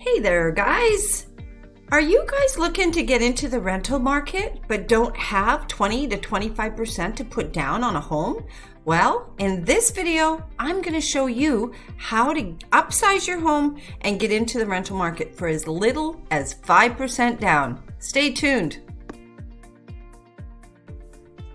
Hey there, guys. Are you guys looking to get into the rental market but don't have 20 to 25% to put down on a home? Well, in this video, I'm going to show you how to upsize your home and get into the rental market for as little as 5% down. Stay tuned.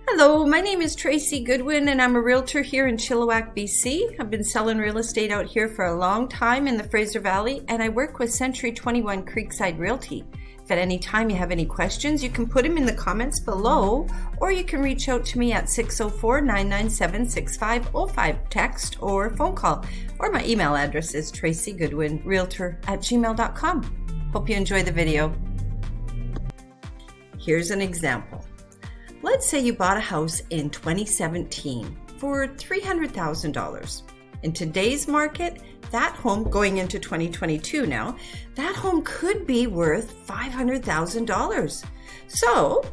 Hello, my name is Tracy Goodwin and I'm a realtor here in Chilliwack BC. I've been selling real estate out here for a long time in the Fraser Valley, and I work with Century 21 Creekside Realty. If at any time you have any questions, you can put them in the comments below, or you can reach out to me at 604-997-6505, text or phone call, or my email address is tracygoodwinrealtor@gmail.com. Hope you enjoy the video. Here's an example. Let's say you bought a house in 2017 for $300,000. In today's market, that home, going into 2022 now, that home could be worth $500,000. So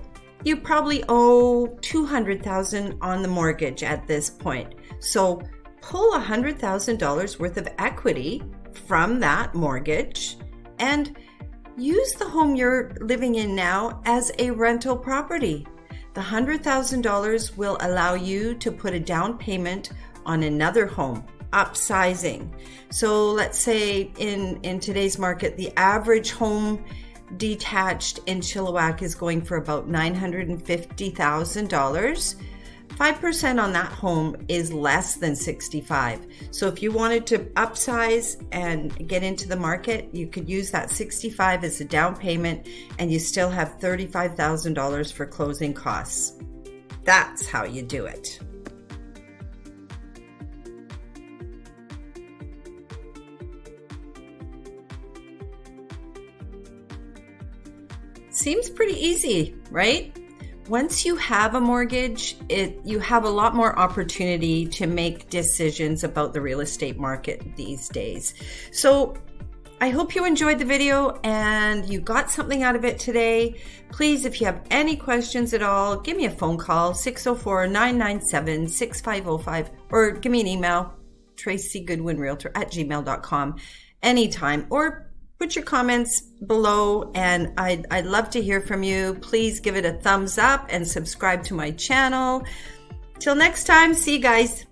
you probably owe $200,000 on the mortgage at this point. So pull $100,000 worth of equity from that mortgage and use the home you're living in now as a rental property. The $100,000 will allow you to put a down payment on another home, upsizing. So let's say in today's market, the average home detached in Chilliwack is going for about $950,000. 5% on that home is less than $65,000. So if you wanted to upsize and get into the market, you could use that $65,000 as a down payment and you still have $35,000 for closing costs. That's how you do it. Seems pretty easy, right? Once you have a mortgage, you have a lot more opportunity to make decisions about the real estate market these days. So I hope you enjoyed the video and you got something out of it today. Please, if you have any questions at all, give me a phone call, 604-997-6505, or give me an email, tracygoodwinrealtor@gmail.com anytime, or put your comments below, and I'd love to hear from you. Please give it a thumbs up and subscribe to my channel. Till next time, see you guys.